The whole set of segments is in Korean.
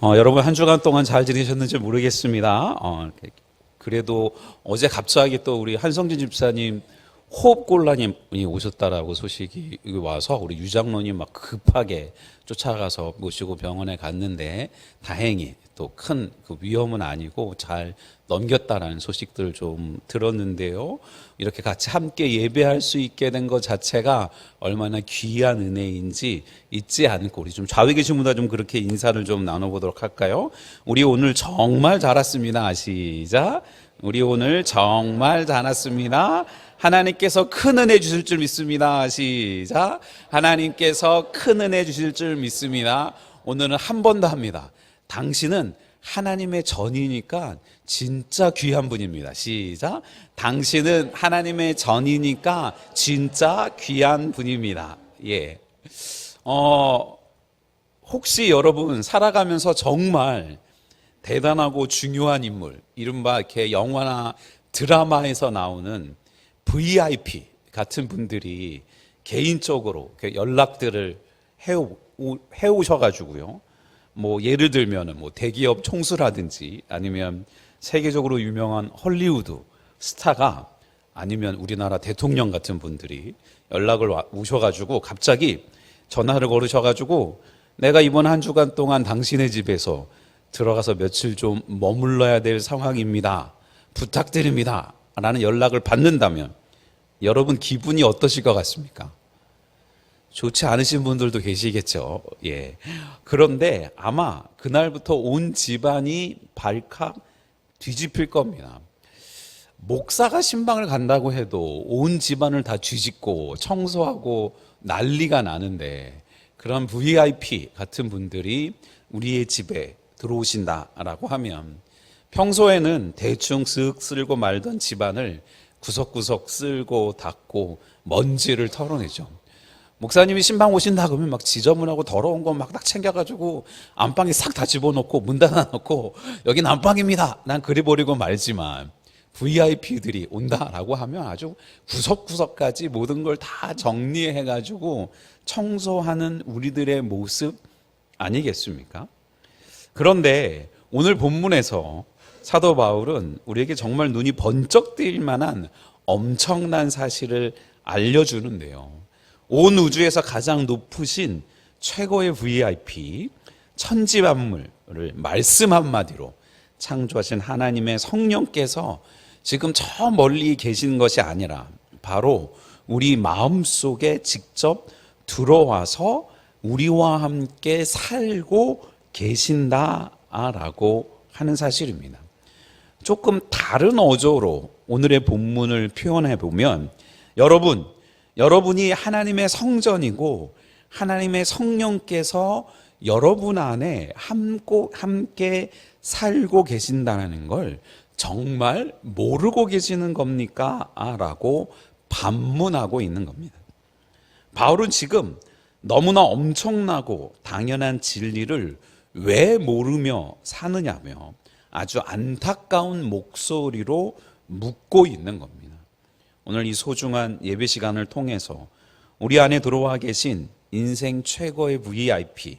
여러분 한 주간 동안 잘 지내셨는지 모르겠습니다. 그래도 어제 갑자기 또 우리 한성진 집사님 호흡곤란이 오셨다라고 소식이 와서 우리 유장로님 막 급하게 쫓아가서 모시고 병원에 갔는데 다행히 또 큰 그 위험은 아니고 잘 넘겼다라는 소식들 좀 들었는데요. 이렇게 같이 함께 예배할 수 있게 된 것 자체가 얼마나 귀한 은혜인지 잊지 않고 우리 좀 좌우에 계신 분들 좀 그렇게 인사를 좀 나눠보도록 할까요? 우리 오늘 정말 잘 왔습니다. 시작. 우리 오늘 정말 잘 왔습니다. 하나님께서 큰 은혜 주실 줄 믿습니다. 시작. 하나님께서 큰 은혜 주실 줄 믿습니다. 오늘은 한 번 더 합니다. 당신은 하나님의 전이니까 진짜 귀한 분입니다. 시작. 당신은 하나님의 전이니까 진짜 귀한 분입니다. 예. 혹시 여러분 살아가면서 정말 대단하고 중요한 인물, 이른바 이렇게 영화나 드라마에서 나오는 VIP 같은 분들이 개인적으로 연락들을 해오셔가지고요. 뭐 예를 들면은 뭐 대기업 총수라든지 아니면 세계적으로 유명한 헐리우드 스타가 아니면 우리나라 대통령 같은 분들이 연락을 오셔가지고 갑자기 전화를 걸으셔가지고 내가 이번 한 주간 동안 당신의 집에서 들어가서 며칠 좀 머물러야 될 상황입니다. 부탁드립니다. 라는 연락을 받는다면 여러분 기분이 어떠실 것 같습니까? 좋지 않으신 분들도 계시겠죠. 예. 그런데 아마 그날부터 온 집안이 발칵 뒤집힐 겁니다. 목사가 신방을 간다고 해도 온 집안을 다 뒤집고 청소하고 난리가 나는데 그런 VIP 같은 분들이 우리의 집에 들어오신다라고 하면 평소에는 대충 쓱 쓸고 말던 집안을 구석구석 쓸고 닦고 먼지를 털어내죠. 목사님이 신방 오신다 그러면 막 지저분하고 더러운 거 막 딱 챙겨가지고 안방에 싹 다 집어넣고 문 닫아놓고 여긴 안방입니다. 난 그리 버리고 말지만 VIP들이 온다라고 하면 아주 구석구석까지 모든 걸 다 정리해가지고 청소하는 우리들의 모습 아니겠습니까? 그런데 오늘 본문에서 사도 바울은 우리에게 정말 눈이 번쩍 뜨일 만한 엄청난 사실을 알려주는데요. 온 우주에서 가장 높으신 최고의 VIP, 천지만물을 말씀 한마디로 창조하신 하나님의 성령께서 지금 저 멀리 계신 것이 아니라 바로 우리 마음속에 직접 들어와서 우리와 함께 살고 계신다라고 하는 사실입니다. 조금 다른 어조로 오늘의 본문을 표현해 보면 여러분이 하나님의 성전이고 하나님의 성령께서 여러분 안에 함께 살고 계신다는 걸 정말 모르고 계시는 겁니까? 라고 반문하고 있는 겁니다. 바울은 지금 너무나 엄청나고 당연한 진리를 왜 모르며 사느냐며 아주 안타까운 목소리로 묻고 있는 겁니다. 오늘 이 소중한 예배 시간을 통해서 우리 안에 들어와 계신 인생 최고의 VIP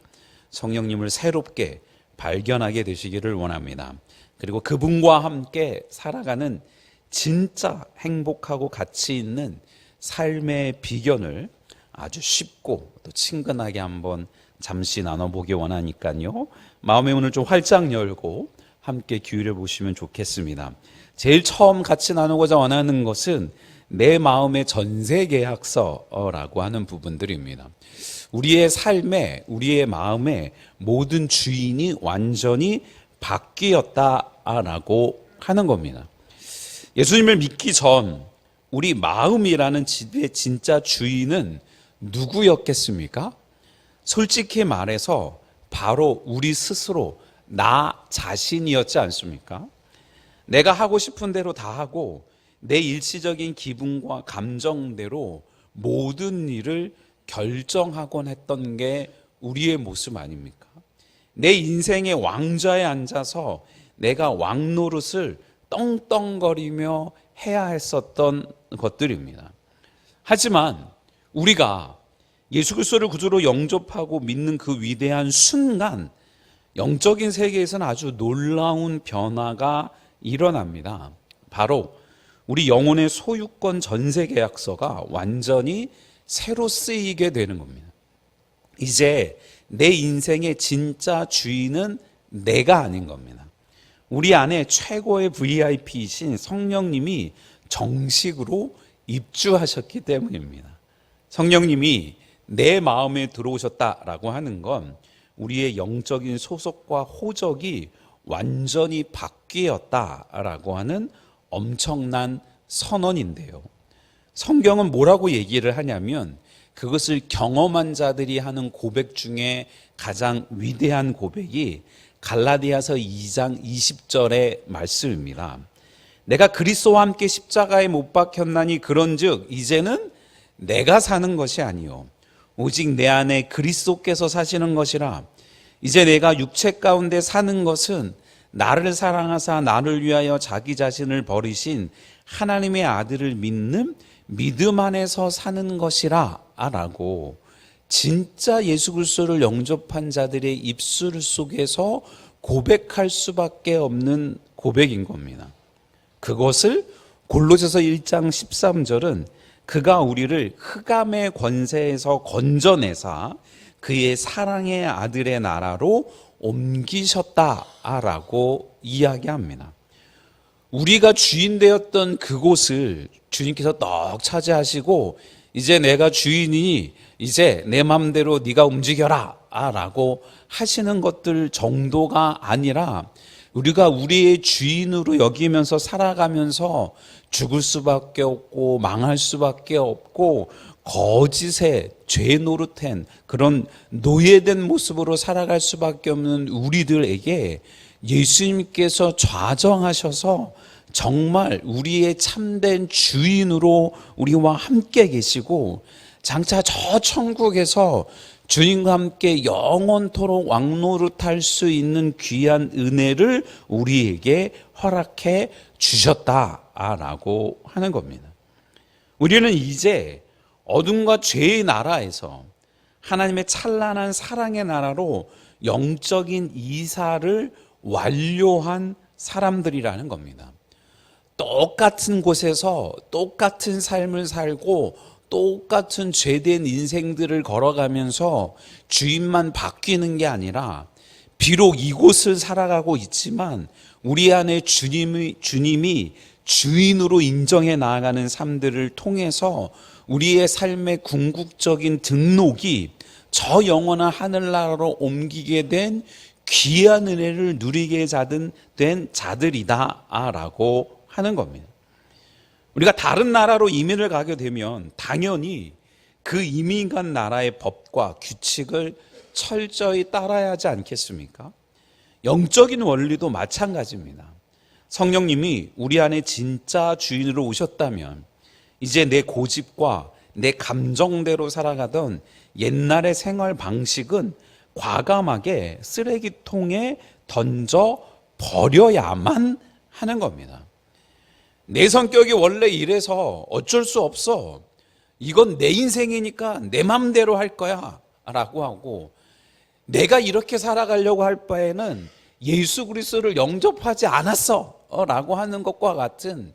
성령님을 새롭게 발견하게 되시기를 원합니다. 그리고 그분과 함께 살아가는 진짜 행복하고 가치 있는 삶의 비결을 아주 쉽고 또 친근하게 한번 잠시 나눠보기 원하니까요. 마음의 문을 좀 활짝 열고 함께 기울여 보시면 좋겠습니다. 제일 처음 같이 나누고자 원하는 것은 내 마음의 전세계약서라고 하는 부분들입니다. 우리의 삶에, 우리의 마음의 모든 주인이 완전히 바뀌었다라고 하는 겁니다. 예수님을 믿기 전 우리 마음이라는 집의 진짜 주인은 누구였겠습니까? 솔직히 말해서 바로 우리 스스로 나 자신이었지 않습니까? 내가 하고 싶은 대로 다 하고 내 일시적인 기분과 감정대로 모든 일을 결정하곤 했던 게 우리의 모습 아닙니까? 내 인생의 왕좌에 앉아서 내가 왕노릇을 떵떵거리며 해야 했었던 것들입니다. 하지만 우리가 예수 그리스도를 구주로 영접하고 믿는 그 위대한 순간 영적인 세계에서는 아주 놀라운 변화가 일어납니다. 바로 우리 영혼의 소유권 전세 계약서가 완전히 새로 쓰이게 되는 겁니다. 이제 내 인생의 진짜 주인은 내가 아닌 겁니다. 우리 안에 최고의 VIP이신 성령님이 정식으로 입주하셨기 때문입니다. 성령님이 내 마음에 들어오셨다라고 하는 건 우리의 영적인 소속과 호적이 완전히 바뀌었다라고 하는 엄청난 선언인데요. 성경은 뭐라고 얘기를 하냐면 그것을 경험한 자들이 하는 고백 중에 가장 위대한 고백이 갈라디아서 2장 20절의 말씀입니다. 내가 그리스도와 함께 십자가에 못 박혔나니 그런즉 이제는 내가 사는 것이 아니요 오직 내 안에 그리스도께서 사시는 것이라. 이제 내가 육체 가운데 사는 것은 나를 사랑하사 나를 위하여 자기 자신을 버리신 하나님의 아들을 믿는 믿음 안에서 사는 것이라 라고 진짜 예수 그리스도를 영접한 자들의 입술 속에서 고백할 수밖에 없는 고백인 겁니다. 그것을 골로새서 1장 13절은 그가 우리를 흑암의 권세에서 건져내사 그의 사랑의 아들의 나라로 옮기셨다라고 이야기합니다. 우리가 주인 되었던 그곳을 주님께서 떡 차지하시고 이제 내가 주인이니 이제 내 맘대로 네가 움직여라 라고 하시는 것들 정도가 아니라 우리가 우리의 주인으로 여기면서 살아가면서 죽을 수밖에 없고 망할 수밖에 없고 거짓의 죄 노릇한 그런 노예된 모습으로 살아갈 수밖에 없는 우리들에게 예수님께서 좌정하셔서 정말 우리의 참된 주인으로 우리와 함께 계시고 장차 저 천국에서 주님과 함께 영원토록 왕노릇할 수 있는 귀한 은혜를 우리에게 허락해 주셨다라고 하는 겁니다. 우리는 이제 어둠과 죄의 나라에서 하나님의 찬란한 사랑의 나라로 영적인 이사를 완료한 사람들이라는 겁니다. 똑같은 곳에서 똑같은 삶을 살고 똑같은 죄된 인생들을 걸어가면서 주인만 바뀌는 게 아니라 비록 이곳을 살아가고 있지만 우리 안에 주님이 주인으로 인정해 나아가는 삶들을 통해서 우리의 삶의 궁극적인 등록이 저 영원한 하늘나라로 옮기게 된 귀한 은혜를 누리게 된 자들이다라고 하는 겁니다. 우리가 다른 나라로 이민을 가게 되면 당연히 그 이민 간 나라의 법과 규칙을 철저히 따라야 하지 않겠습니까? 영적인 원리도 마찬가지입니다. 성령님이 우리 안에 진짜 주인으로 오셨다면 이제 내 고집과 내 감정대로 살아가던 옛날의 생활 방식은 과감하게 쓰레기통에 던져 버려야만 하는 겁니다. 내 성격이 원래 이래서 어쩔 수 없어. 이건 내 인생이니까 내 맘대로 할 거야 라고 하고 내가 이렇게 살아가려고 할 바에는 예수 그리스도를 영접하지 않았어 라고 하는 것과 같은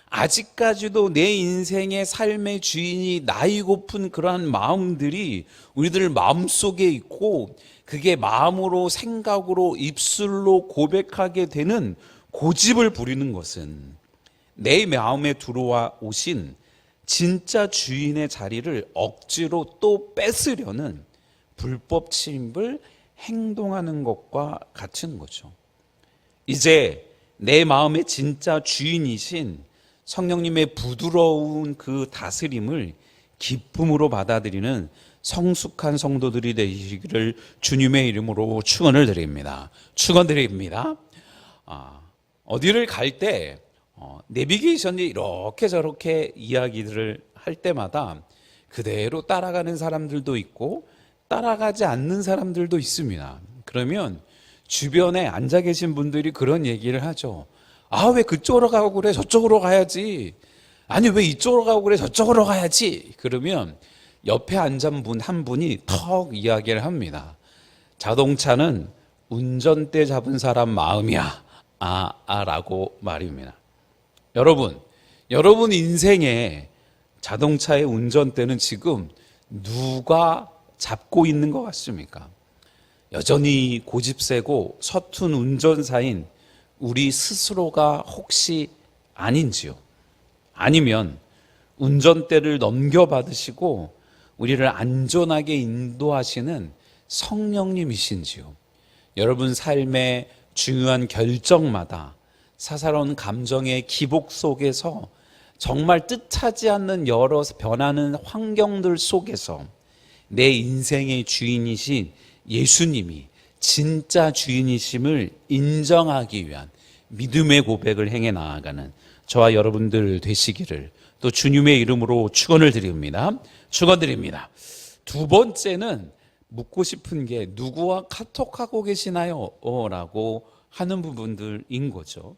아직까지도 내 인생의 삶의 주인이 나이고픈 그러한 마음들이 우리들 마음속에 있고 그게 마음으로 생각으로 입술로 고백하게 되는 고집을 부리는 것은 내 마음에 들어와 오신 진짜 주인의 자리를 억지로 또 뺏으려는 불법 침입을 행동하는 것과 같은 거죠. 이제 내 마음의 진짜 주인이신 성령님의 부드러운 그 다스림을 기쁨으로 받아들이는 성숙한 성도들이 되시기를 주님의 이름으로 축원을 드립니다. 축원드립니다. 어디를 갈 때 내비게이션이 이렇게 저렇게 이야기들을 할 때마다 그대로 따라가는 사람들도 있고 따라가지 않는 사람들도 있습니다. 그러면 주변에 앉아 계신 분들이 그런 얘기를 하죠. 왜 그쪽으로 가고 그래? 저쪽으로 가야지. 아니 왜 이쪽으로 가고 그래? 저쪽으로 가야지. 그러면 옆에 앉은 분 한 분이 턱 이야기를 합니다. 자동차는 운전대 잡은 사람 마음이야. 라고 말입니다. 여러분 인생에 자동차의 운전대는 지금 누가 잡고 있는 것 같습니까? 여전히 고집세고 서툰 운전사인 우리 스스로가 혹시 아닌지요? 아니면 운전대를 넘겨받으시고 우리를 안전하게 인도하시는 성령님이신지요? 여러분 삶의 중요한 결정마다 사사로운 감정의 기복 속에서 정말 뜻하지 않는 여러 변하는 환경들 속에서 내 인생의 주인이신 예수님이 진짜 주인이심을 인정하기 위한 믿음의 고백을 행해 나아가는 저와 여러분들 되시기를 또 주님의 이름으로 축원드립니다. 두 번째는 묻고 싶은 게 누구와 카톡하고 계시나요? 라고 하는 부분들인 거죠.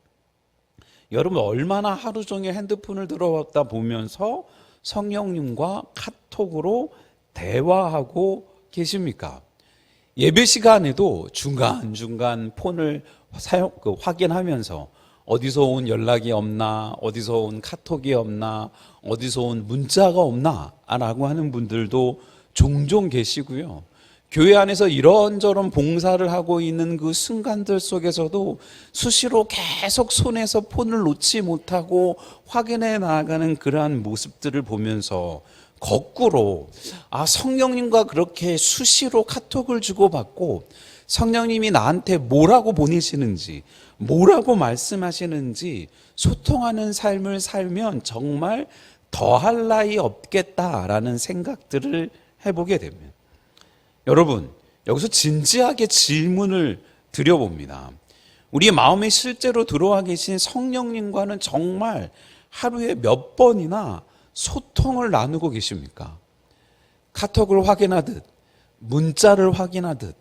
여러분 얼마나 하루 종일 핸드폰을 들어왔다 보면서 성령님과 카톡으로 대화하고 계십니까? 예배 시간에도 중간중간 폰을 확인하면서 어디서 온 연락이 없나, 어디서 온 카톡이 없나, 어디서 온 문자가 없나 라고 하는 분들도 종종 계시고요. 교회 안에서 이런저런 봉사를 하고 있는 그 순간들 속에서도 수시로 계속 손에서 폰을 놓지 못하고 확인해 나가는 그러한 모습들을 보면서 거꾸로 성령님과 그렇게 수시로 카톡을 주고받고 성령님이 나한테 뭐라고 보내시는지, 뭐라고 말씀하시는지 소통하는 삶을 살면 정말 더할 나위 없겠다라는 생각들을 해보게 됩니다. 여러분, 여기서 진지하게 질문을 드려봅니다. 우리 마음에 실제로 들어와 계신 성령님과는 정말 하루에 몇 번이나 소통을 나누고 계십니까? 카톡을 확인하듯, 문자를 확인하듯,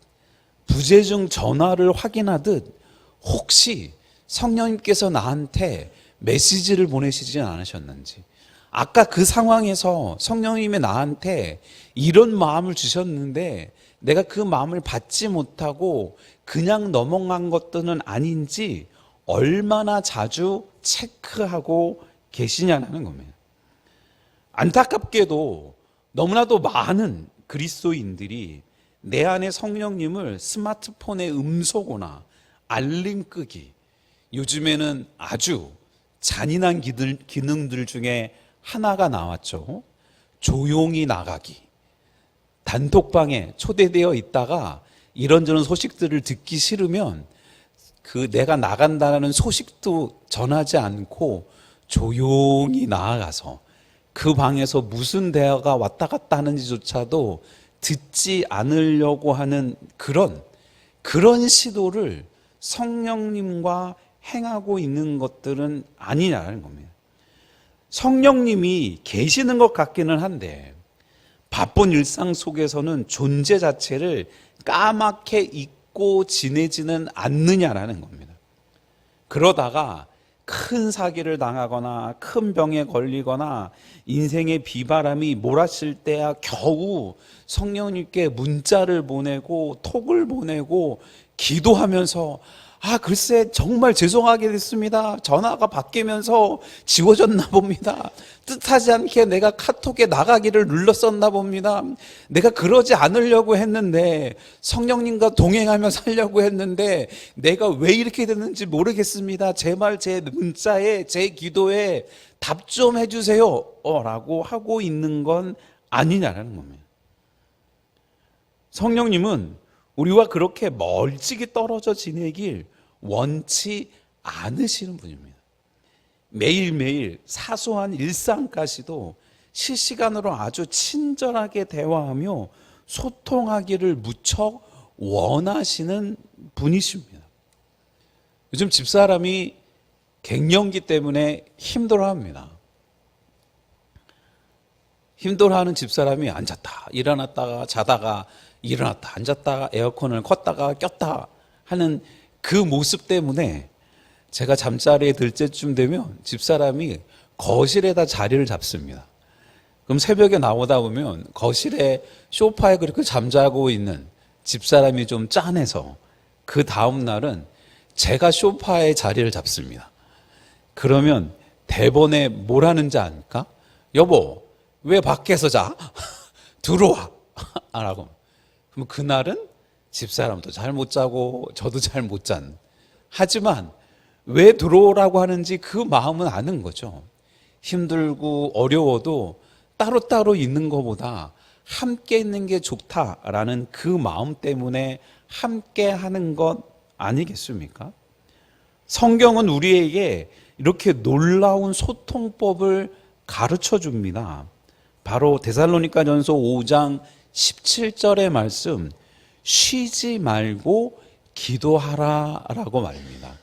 부재중 전화를 확인하듯 혹시 성령님께서 나한테 메시지를 보내시지 않으셨는지, 아까 그 상황에서 성령님이 나한테 이런 마음을 주셨는데 내가 그 마음을 받지 못하고 그냥 넘어간 것들은 아닌지 얼마나 자주 체크하고 계시냐는 겁니다. 안타깝게도 너무나도 많은 그리스도인들이 내 안에 성령님을 스마트폰에 음소거나 알림 끄기, 요즘에는 아주 잔인한 기능들 중에 하나가 나왔죠. 조용히 나가기. 단톡방에 초대되어 있다가 이런저런 소식들을 듣기 싫으면 그 내가 나간다는 소식도 전하지 않고 조용히 나아가서 그 방에서 무슨 대화가 왔다 갔다 하는지조차도 듣지 않으려고 하는 그런 시도를 성령님과 행하고 있는 것들은 아니냐는 겁니다. 성령님이 계시는 것 같기는 한데 바쁜 일상 속에서는 존재 자체를 까맣게 잊고 지내지는 않느냐라는 겁니다. 그러다가 큰 사기를 당하거나 큰 병에 걸리거나 인생의 비바람이 몰아칠 때야 겨우 성령님께 문자를 보내고 톡을 보내고 기도하면서 글쎄 정말 죄송하게 됐습니다. 전화가 바뀌면서 지워졌나 봅니다. 뜻하지 않게 내가 카톡에 나가기를 눌렀었나 봅니다. 내가 그러지 않으려고 했는데 성령님과 동행하며 살려고 했는데 내가 왜 이렇게 됐는지 모르겠습니다. 제발 제 문자에 제 기도에 답 좀 해주세요 라고 하고 있는 건 아니냐라는 겁니다. 성령님은 우리와 그렇게 멀찍이 떨어져 지내길 원치 않으시는 분입니다. 매일매일 사소한 일상까지도 실시간으로 아주 친절하게 대화하며 소통하기를 무척 원하시는 분이십니다. 요즘 집사람이 갱년기 때문에 힘들어합니다. 힘들어하는 집사람이 앉았다 일어났다가 자다가 일어났다 앉았다가 에어컨을 껐다가 꼈다 하는 그 모습 때문에 제가 잠자리에 들 때쯤 되면 집사람이 거실에다 자리를 잡습니다. 그럼 새벽에 나오다 보면 거실에 소파에 그렇게 잠자고 있는 집사람이 좀 짠해서 그 다음 날은 제가 소파에 자리를 잡습니다. 그러면 대본에 뭘 하는지 아니까? 여보, 왜 밖에서 자? 들어와. 라고. 그럼 그날은 집사람도 잘 못 자고 저도 잘 못 잔. 하지만 왜 들어오라고 하는지 그 마음은 아는 거죠. 힘들고 어려워도 따로따로 있는 것보다 함께 있는 게 좋다라는 그 마음 때문에 함께 하는 것 아니겠습니까? 성경은 우리에게 이렇게 놀라운 소통법을 가르쳐 줍니다. 바로 데살로니가전서 5장 17절의 말씀, 쉬지 말고 기도하라라고 말입니다.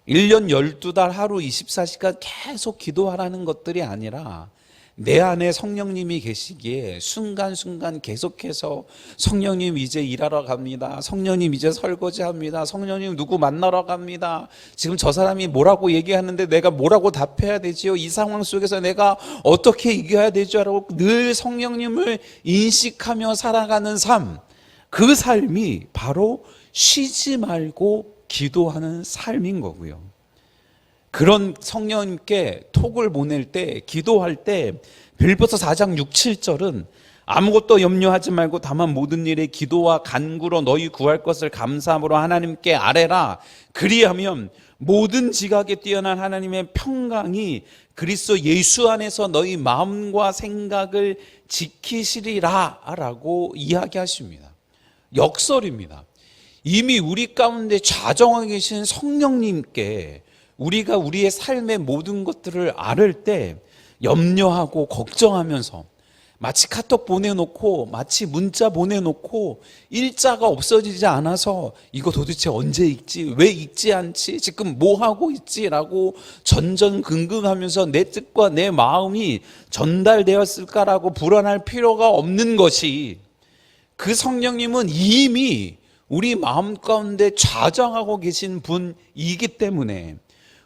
1년 12달 하루 24시간 계속 기도하라는 것들이 아니라 내 안에 성령님이 계시기에 순간순간 계속해서 성령님 이제 일하러 갑니다. 성령님 이제 설거지합니다. 성령님 누구 만나러 갑니다. 지금 저 사람이 뭐라고 얘기하는데 내가 뭐라고 답해야 되지요? 이 상황 속에서 내가 어떻게 이겨야 되죠? 라고 늘 성령님을 인식하며 살아가는 삶, 그 삶이 바로 쉬지 말고 기도하는 삶인 거고요. 그런 성령님께 톡을 보낼 때, 기도할 때 빌립보서 4장 6, 7절은 아무것도 염려하지 말고 다만 모든 일에 기도와 간구로 너희 구할 것을 감사함으로 하나님께 아뢰라. 그리하면 모든 지각에 뛰어난 하나님의 평강이 그리스도 예수 안에서 너희 마음과 생각을 지키시리라 라고 이야기하십니다. 역설입니다. 이미 우리 가운데 좌정하고 계신 성령님께 우리가 우리의 삶의 모든 것들을 앓을 때 염려하고 걱정하면서 마치 카톡 보내놓고 마치 문자 보내놓고 일자가 없어지지 않아서 이거 도대체 언제 읽지? 왜 읽지 않지? 지금 뭐 하고 있지? 라고 전전긍긍하면서 내 뜻과 내 마음이 전달되었을까라고 불안할 필요가 없는 것이, 그 성령님은 이미 우리 마음 가운데 좌정하고 계신 분이기 때문에,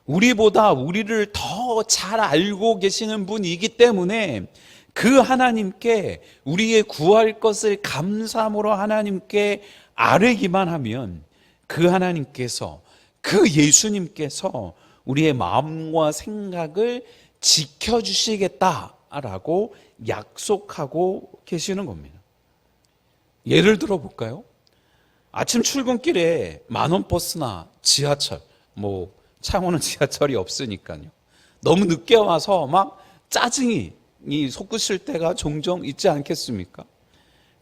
우리보다 우리를 더 잘 알고 계시는 분이기 때문에 그 하나님께 우리의 구할 것을 감사함으로 하나님께 아뢰기만 하면 그 하나님께서, 그 예수님께서 우리의 마음과 생각을 지켜주시겠다라고 약속하고 계시는 겁니다. 예를 들어 볼까요? 아침 출근길에 만원버스나 지하철, 창원은 지하철이 없으니까요. 너무 늦게 와서 막 짜증이 솟구칠 때가 종종 있지 않겠습니까?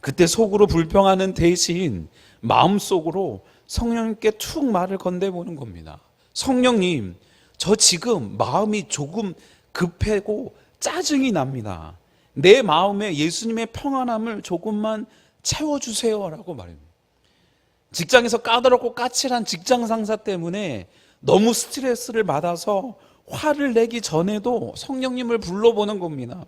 그때 속으로 불평하는 대신 마음속으로 성령님께 툭 말을 건네보는 겁니다. 성령님, 저 지금 마음이 조금 급하고 짜증이 납니다. 내 마음에 예수님의 평안함을 조금만 채워주세요라고 말입니다. 직장에서 까다롭고 까칠한 직장 상사 때문에 너무 스트레스를 받아서 화를 내기 전에도 성령님을 불러보는 겁니다.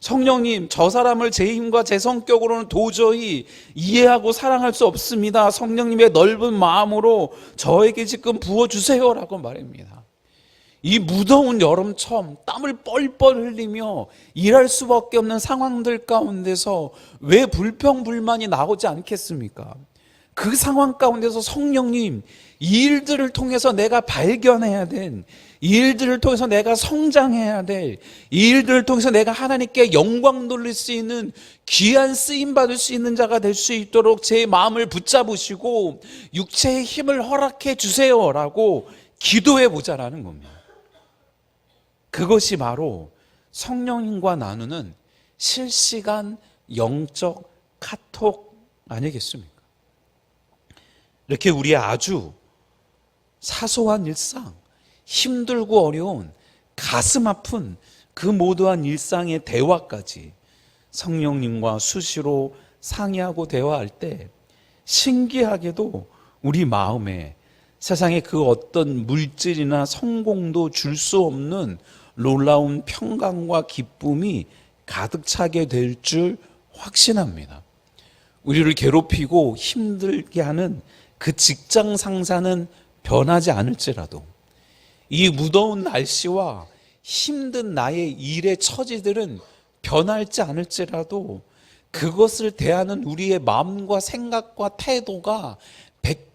성령님, 저 사람을 제 힘과 제 성격으로는 도저히 이해하고 사랑할 수 없습니다. 성령님의 넓은 마음으로 저에게 지금 부어주세요라고 말입니다. 이 무더운 여름처럼 땀을 뻘뻘 흘리며 일할 수밖에 없는 상황들 가운데서 왜 불평불만이 나오지 않겠습니까? 그 상황 가운데서 성령님, 이 일들을 통해서 내가 발견해야 된, 이 일들을 통해서 내가 성장해야 될, 이 일들을 통해서 내가 하나님께 영광 돌릴 수 있는 귀한 쓰임받을 수 있는 자가 될 수 있도록 제 마음을 붙잡으시고 육체의 힘을 허락해 주세요라고 기도해 보자라는 겁니다. 그것이 바로 성령님과 나누는 실시간 영적 카톡 아니겠습니까? 이렇게 우리의 아주 사소한 일상, 힘들고 어려운 가슴 아픈 그 모두한 일상의 대화까지 성령님과 수시로 상의하고 대화할 때 신기하게도 우리 마음에 세상의 그 어떤 물질이나 성공도 줄 수 없는 놀라운 평강과 기쁨이 가득 차게 될 줄 확신합니다. 우리를 괴롭히고 힘들게 하는 그 직장 상사는 변하지 않을지라도, 이 무더운 날씨와 힘든 나의 일의 처지들은 변할지 않을지라도 그것을 대하는 우리의 마음과 생각과 태도가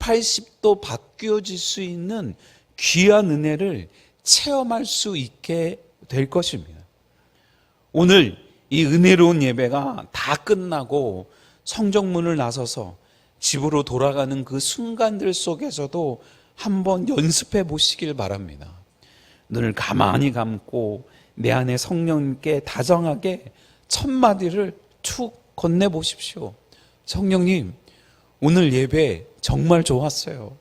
180도 바뀌어질 수 있는 귀한 은혜를 체험할 수 있게 될 것입니다. 오늘 이 은혜로운 예배가 다 끝나고 성정문을 나서서 집으로 돌아가는 그 순간들 속에서도 한번 연습해 보시길 바랍니다. 눈을 가만히 감고 내 안에 성령님께 다정하게 첫 마디를 툭 건네보십시오. 성령님, 오늘 예배 정말 좋았어요.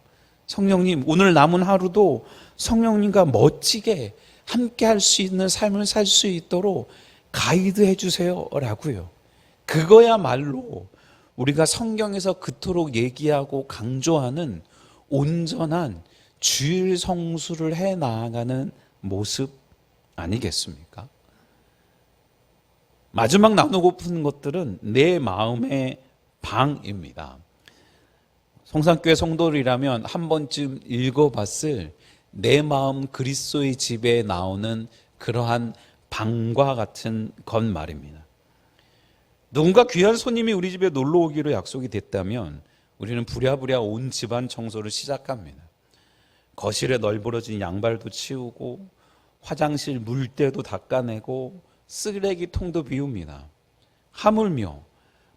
성령님, 오늘 남은 하루도 성령님과 멋지게 함께 할 수 있는 삶을 살 수 있도록 가이드해 주세요 라고요. 그거야말로 우리가 성경에서 그토록 얘기하고 강조하는 온전한 주일 성수를 해 나아가는 모습 아니겠습니까? 마지막 나누고픈 것들은 내 마음의 방입니다. 성산교회 성도들이라면 한 번쯤 읽어봤을 내 마음 그리스도의 집에 나오는 그러한 방과 같은 것 말입니다. 누군가 귀한 손님이 우리 집에 놀러 오기로 약속이 됐다면 우리는 부랴부랴 온 집안 청소를 시작합니다. 거실에 널브러진 양발도 치우고 화장실 물때도 닦아내고 쓰레기통도 비웁니다. 하물며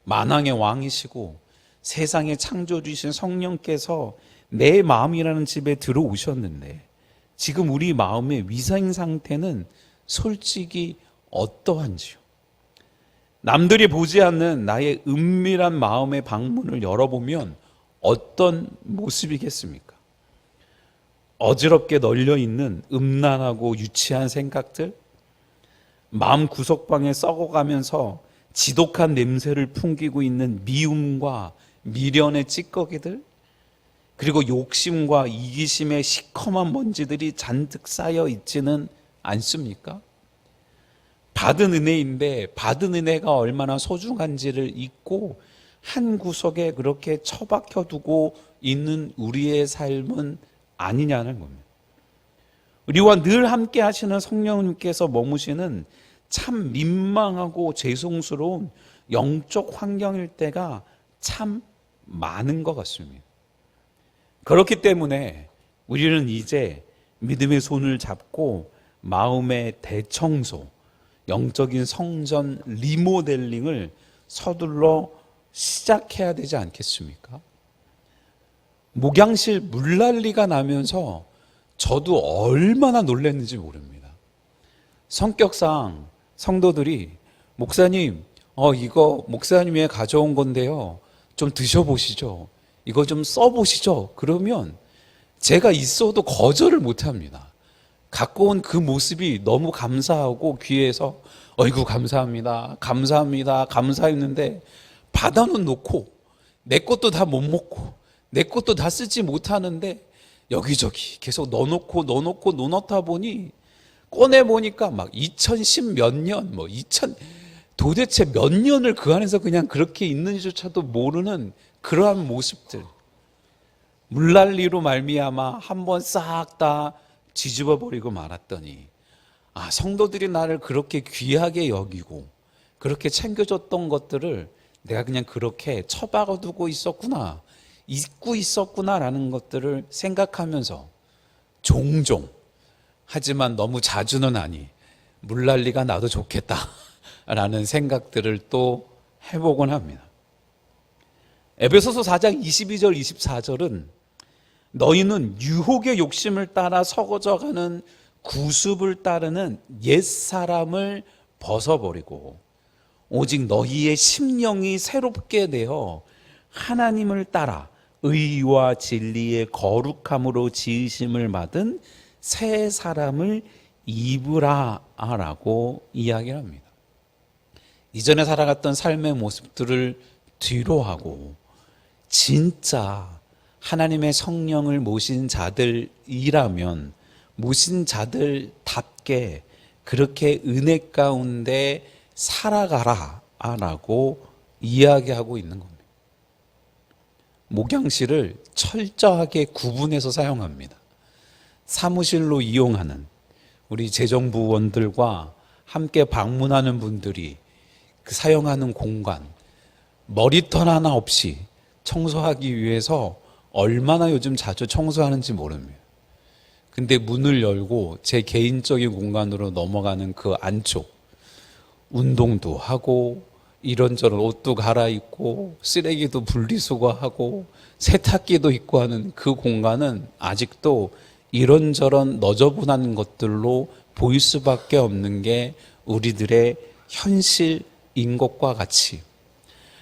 만왕의 왕이시고 세상에 창조주신 성령께서 내 마음이라는 집에 들어오셨는데 지금 우리 마음의 위생 상태는 솔직히 어떠한지요? 남들이 보지 않는 나의 은밀한 마음의 방문을 열어보면 어떤 모습이겠습니까? 어지럽게 널려있는 음란하고 유치한 생각들, 마음 구석방에 썩어가면서 지독한 냄새를 풍기고 있는 미움과 미련의 찌꺼기들, 그리고 욕심과 이기심의 시커먼 먼지들이 잔뜩 쌓여 있지는 않습니까? 받은 은혜인데 받은 은혜가 얼마나 소중한지를 잊고 한 구석에 그렇게 처박혀 두고 있는 우리의 삶은 아니냐는 겁니다. 우리와 늘 함께 하시는 성령님께서 머무시는 참 민망하고 죄송스러운 영적 환경일 때가 참 많은 것 같습니다. 그렇기 때문에 우리는 이제 믿음의 손을 잡고 마음의 대청소, 영적인 성전 리모델링을 서둘러 시작해야 되지 않겠습니까? 목양실 물난리가 나면서 저도 얼마나 놀랐는지 모릅니다. 성격상 성도들이 목사님, 이거 목사님이 가져온 건데요. 좀 드셔보시죠. 이거 좀 써보시죠. 그러면 제가 있어도 거절을 못합니다. 갖고 온 그 모습이 너무 감사하고 귀해서 어이구 감사합니다. 감사합니다. 감사했는데 받아는 놓고 내 것도 다 못 먹고 내 것도 다 쓰지 못하는데 여기저기 계속 넣어놓고 넣어놓다 보니 꺼내보니까 막 2010 몇 년, 도대체 몇 년을 그 안에서 그냥 그렇게 있는지조차도 모르는 그러한 모습들. 물난리로 말미암아 한번 싹 다 뒤집어 버리고 말았더니 성도들이 나를 그렇게 귀하게 여기고 그렇게 챙겨줬던 것들을 내가 그냥 그렇게 처박아 두고 있었구나, 잊고 있었구나라는 것들을 생각하면서 종종, 하지만 너무 자주는 아니, 물난리가 나도 좋겠다라는 생각들을 또 해보곤 합니다. 에베소서 4장 22절 24절은 너희는 유혹의 욕심을 따라 서거져가는 구습을 따르는 옛사람을 벗어버리고 오직 너희의 심령이 새롭게 되어 하나님을 따라 의와 진리의 거룩함으로 지으심을 받은 새 사람을 입으라라고 이야기합니다. 이전에 살아갔던 삶의 모습들을 뒤로하고 진짜 하나님의 성령을 모신 자들이라면 모신 자들답게 그렇게 은혜 가운데 살아가라라고 이야기하고 있는 겁니다. 목양실을 철저하게 구분해서 사용합니다. 사무실로 이용하는 우리 재정부원들과 함께 방문하는 분들이 그 사용하는 공간, 머리털 하나 없이 청소하기 위해서 얼마나 요즘 자주 청소하는지 모릅니다. 근데 문을 열고 제 개인적인 공간으로 넘어가는 그 안쪽, 운동도 하고 이런저런 옷도 갈아입고 쓰레기도 분리수거하고 세탁기도 있고 하는 그 공간은 아직도 이런저런 너저분한 것들로 보일 수밖에 없는 게 우리들의 현실인 것과 같이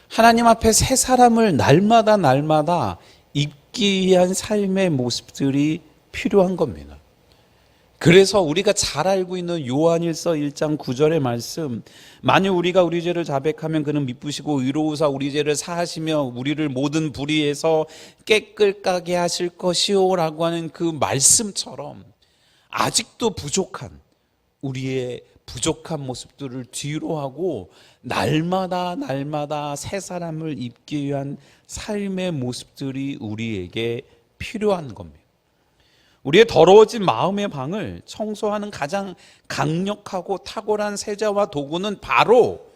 하나님 앞에 새 사람을 날마다 입기 위한 삶의 모습들이 필요한 겁니다. 그래서 우리가 잘 알고 있는 요한일서 1장 9절의 말씀, 만일 우리가 우리 죄를 자백하면 그는 미쁘시고 의로우사 우리 죄를 사하시며 우리를 모든 불의에서 깨끗하게 하실 것이요 라고 하는 그 말씀처럼 아직도 부족한 우리의 부족한 모습들을 뒤로 하고 날마다 새 사람을 입기 위한 삶의 모습들이 우리에게 필요한 겁니다. 우리의 더러워진 마음의 방을 청소하는 가장 강력하고 탁월한 세제와 도구는 바로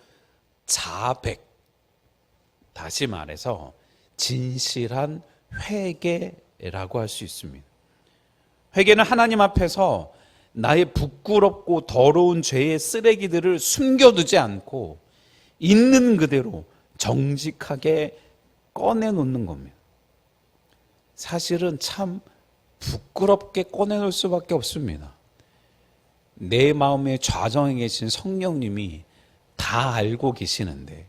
자백. 다시 말해서 진실한 회개라고 할 수 있습니다. 회개는 하나님 앞에서 나의 부끄럽고 더러운 죄의 쓰레기들을 숨겨두지 않고 있는 그대로 정직하게 꺼내놓는 겁니다. 사실은 참 부끄럽게 꺼내놓을 수밖에 없습니다. 내 마음의 좌정에 계신 성령님이 다 알고 계시는데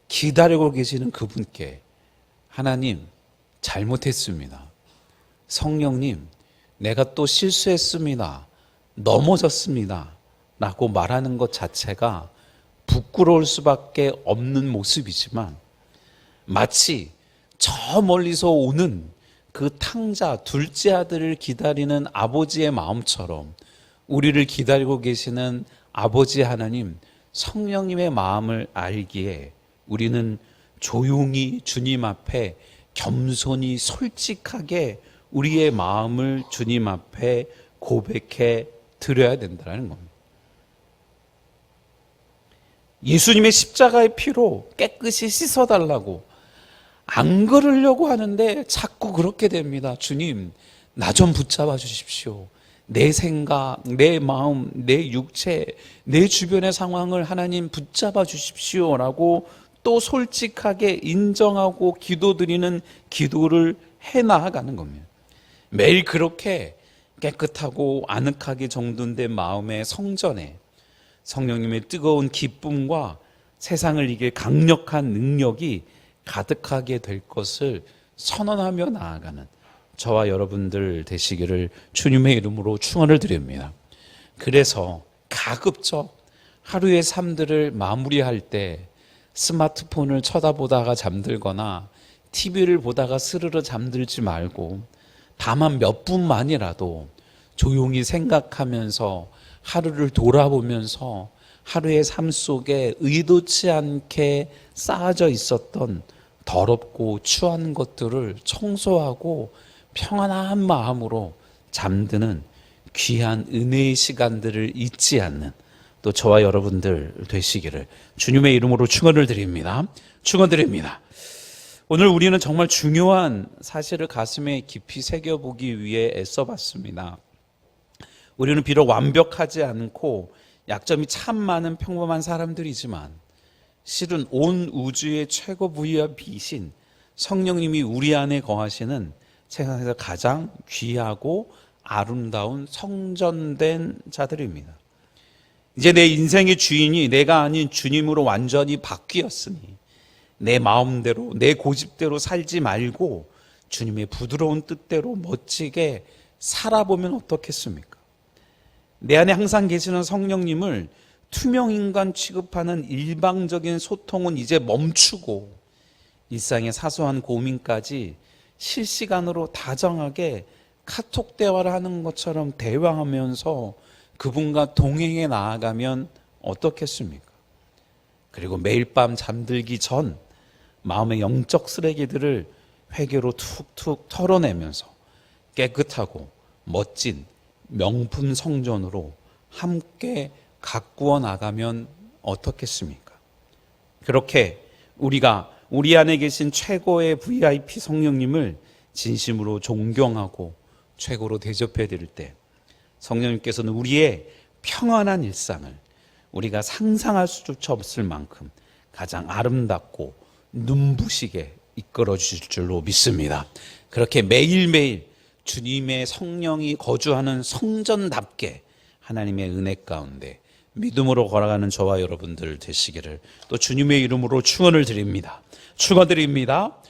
기다리고 계시는 그분께 하나님 잘못했습니다. 성령님 내가 또 실수했습니다. 넘어졌습니다. 라고 말하는 것 자체가 부끄러울 수밖에 없는 모습이지만 마치 저 멀리서 오는 그 탕자 둘째 아들을 기다리는 아버지의 마음처럼 우리를 기다리고 계시는 아버지 하나님 성령님의 마음을 알기에 우리는 조용히 주님 앞에 겸손히 솔직하게 우리의 마음을 주님 앞에 고백해 드려야 된다는 겁니다. 예수님의 십자가의 피로 깨끗이 씻어달라고 안 그러려고 하는데 자꾸 그렇게 됩니다. 주님, 나 좀 붙잡아 주십시오. 내 생각, 내 마음, 내 육체, 내 주변의 상황을 하나님 붙잡아 주십시오라고 또 솔직하게 인정하고 기도드리는 기도를 해나가는 겁니다. 매일 그렇게 깨끗하고 아늑하게 정돈된 마음의 성전에 성령님의 뜨거운 기쁨과 세상을 이길 강력한 능력이 가득하게 될 것을 선언하며 나아가는 저와 여러분들 되시기를 주님의 이름으로 축원을 드립니다. 그래서 가급적 하루의 삶들을 마무리할 때 스마트폰을 쳐다보다가 잠들거나 TV를 보다가 스르르 잠들지 말고 다만 몇 분만이라도 조용히 생각하면서 하루를 돌아보면서 하루의 삶 속에 의도치 않게 쌓아져 있었던 더럽고 추한 것들을 청소하고 평안한 마음으로 잠드는 귀한 은혜의 시간들을 잊지 않는 또 저와 여러분들 되시기를 주님의 이름으로 축원을 드립니다. 축원드립니다. 오늘 우리는 정말 중요한 사실을 가슴에 깊이 새겨보기 위해 애써봤습니다. 우리는 비록 완벽하지 않고 약점이 참 많은 평범한 사람들이지만 실은 온 우주의 최고 부유와 비신 성령님이 우리 안에 거하시는 세상에서 가장 귀하고 아름다운 성전된 자들입니다. 이제 내 인생의 주인이 내가 아닌 주님으로 완전히 바뀌었으니 내 마음대로 내 고집대로 살지 말고 주님의 부드러운 뜻대로 멋지게 살아보면 어떻겠습니까? 내 안에 항상 계시는 성령님을 투명인간 취급하는 일방적인 소통은 이제 멈추고 일상의 사소한 고민까지 실시간으로 다정하게 카톡 대화를 하는 것처럼 대화하면서 그분과 동행해 나아가면 어떻겠습니까? 그리고 매일 밤 잠들기 전 마음의 영적 쓰레기들을 회개로 툭툭 털어내면서 깨끗하고 멋진 명품 성전으로 함께 가꾸어 나가면 어떻겠습니까? 그렇게 우리가 우리 안에 계신 최고의 VIP 성령님을 진심으로 존경하고 최고로 대접해 드릴 때 성령님께서는 우리의 평안한 일상을 우리가 상상할 수조차 없을 만큼 가장 아름답고 눈부시게 이끌어 주실 줄로 믿습니다. 그렇게 매일매일 주님의 성령이 거주하는 성전답게 하나님의 은혜 가운데 믿음으로 걸어가는 저와 여러분들 되시기를 또 주님의 이름으로 축원을 드립니다. 축원드립니다.